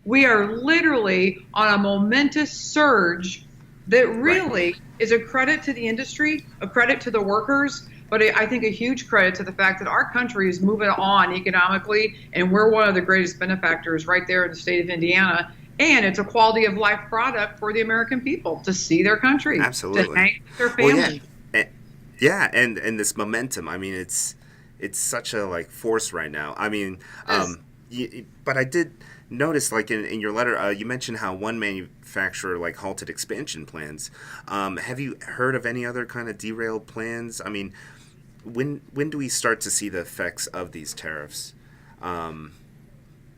We are literally on a momentous surge that Right. really is a credit to the industry, a credit to the workers, but I think a huge credit to the fact that our country is moving on economically, and we're one of the greatest benefactors right there in the state of Indiana. And it's a quality of life product for the American people to see their country, to Absolutely. hang with their Well, yeah. families. Eh, yeah, and this momentum. I mean, it's such a like force right now. I mean, Yes. but I did notice, like in your letter, you mentioned how one manufacturer like halted expansion plans. Have you heard of any other kind of derailed plans? I mean, when do we start to see the effects of these tariffs? Um,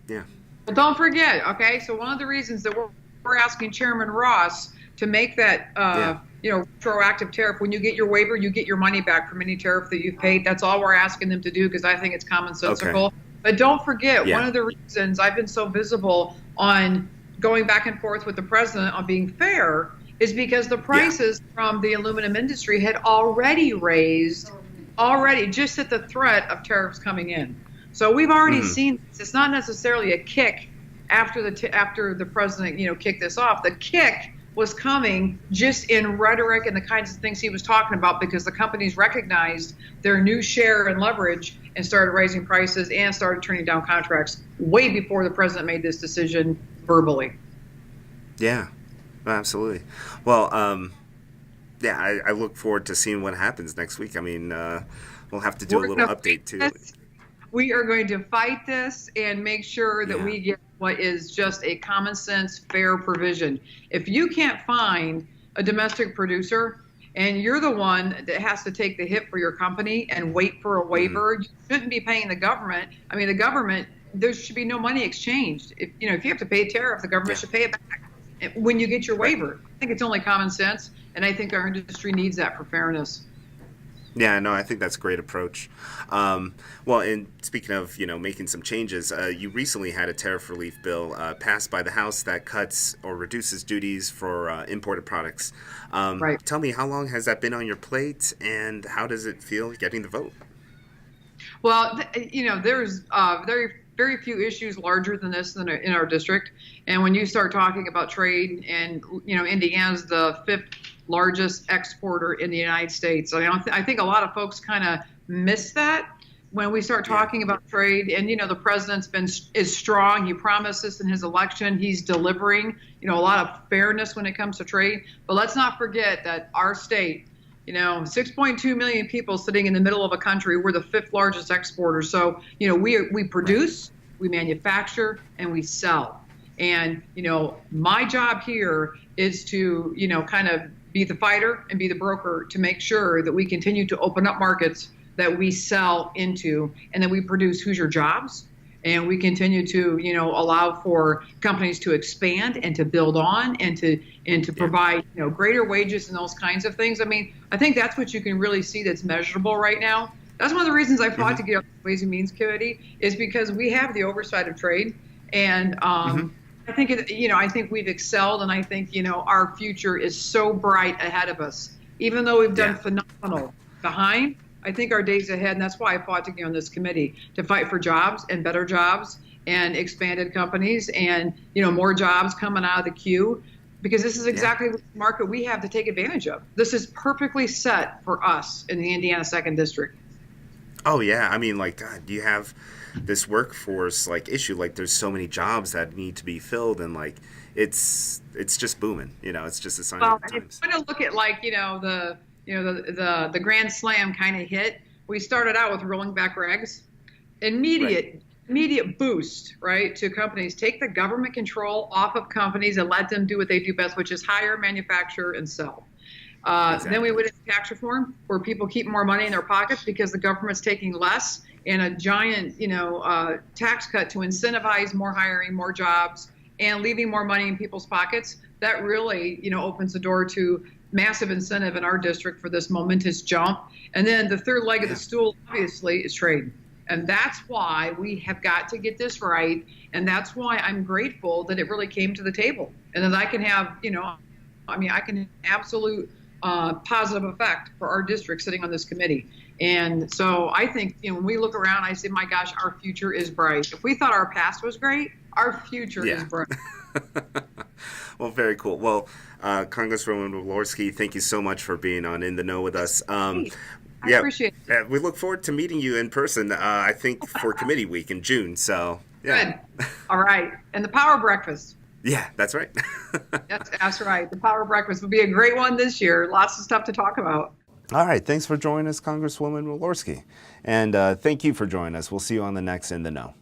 yeah, Well, don't forget, okay? So one of the reasons that we're asking Chairman Ross to make that, yeah, retroactive tariff, when you get your waiver, you get your money back from any tariff that you've paid. That's all we're asking them to do because I think it's okay, commonsensical. But don't forget, one yeah, of the reasons I've been so visible on going back and forth with the president on being fair is because the yeah, prices from the aluminum industry had already raised, already just at the threat of tariffs coming in. So we've already hmm, seen this. It's not necessarily a kick after the president, kicked this off. The kick was coming just in rhetoric and the kinds of things he was talking about because the companies recognized their new share and leverage and started raising prices and started turning down contracts way before the president made this decision verbally. yeah, absolutely. Well, yeah, I look forward to seeing what happens next week. I mean, we'll have to do a We're little going to fight update too. this. We are going to fight this and make sure that Yeah, we get what is just a common sense, fair provision. If you can't find a domestic producer and you're the one that has to take the hit for your company and wait for a hmm, waiver, you shouldn't be paying the government. I mean, the government, there should be no money exchanged. If you have to pay a tariff, the government yeah, should pay it back when you get your right. waiver. I think it's only common sense, and I think our industry needs that for fairness. Yeah, no, I think that's a great approach. Well, and speaking of, making some changes, you recently had a tariff relief bill passed by the House that cuts or reduces duties for imported products. Right. Tell me, how long has that been on your plate, and how does it feel getting the vote? Well, there's very, very few issues larger than this in our district. And when you start talking about trade, and Indiana's the fifth largest exporter in the United States. I think a lot of folks kind of miss that when we start Yeah, talking about trade. And the president's is strong. He promised this in his election. He's delivering. A lot of fairness when it comes to trade. But let's not forget that our state 6.2 million people sitting in the middle of a country. We're the fifth largest exporter. So, we right. produce, we manufacture, and we sell. And, my job here is to, kind of be the fighter and be the broker to make sure that we continue to open up markets that we sell into and that we produce Hoosier jobs. And we continue to, allow for companies to expand and to build on and to Yeah, provide, greater wages and those kinds of things. I mean, I think that's what you can really see that's measurable right now. That's one of the reasons I fought hmm, to get on the Ways and Means Committee is because we have the oversight of trade, and hmm, I think we've excelled, and I think our future is so bright ahead of us. Even though we've done yeah, phenomenal behind, I think our days ahead, and that's why I fought to get on this committee to fight for jobs and better jobs and expanded companies and more jobs coming out of the queue because this is yeah. exactly the market we have to take advantage of. This is perfectly set for us in the Indiana Second District. Oh yeah, I mean, like, God, you have this workforce like issue. Like, there's so many jobs that need to be filled, and like, it's just booming. It's just a sign of Well, the if times. you want to look at like the Grand Slam kind of hit, we started out with rolling back regs, Right. immediate boost, right, to companies. Take the government control off of companies and let them do what they do best, which is hire, manufacture, and sell. Then we Exactly. went into tax reform, where people keep more money in their pockets because the government's taking less, and a giant, tax cut to incentivize more hiring, more jobs, and leaving more money in people's pockets. That really, opens the door to massive incentive in our district for this momentous jump. And then the third leg of the Yeah. stool, obviously, is trade. And that's why we have got to get this right. And that's why I'm grateful that it really came to the table and that I can have, I can absolute positive effect for our district sitting on this committee. And so I think, when we look around, I say, my gosh, our future is bright. If we thought our past was great, our future is bright. Well, very cool. Well, Congresswoman Walorski, thank you so much for being on In the Know with us. I appreciate it. We look forward to meeting you in person, I think, for committee week in June. So, yeah. Good. All right. And the power breakfast. Yeah, that's right. That's right. The power breakfast will be a great one this year. Lots of stuff to talk about. All right. Thanks for joining us, Congresswoman Walorski. And thank you for joining us. We'll see you on the next In the Know.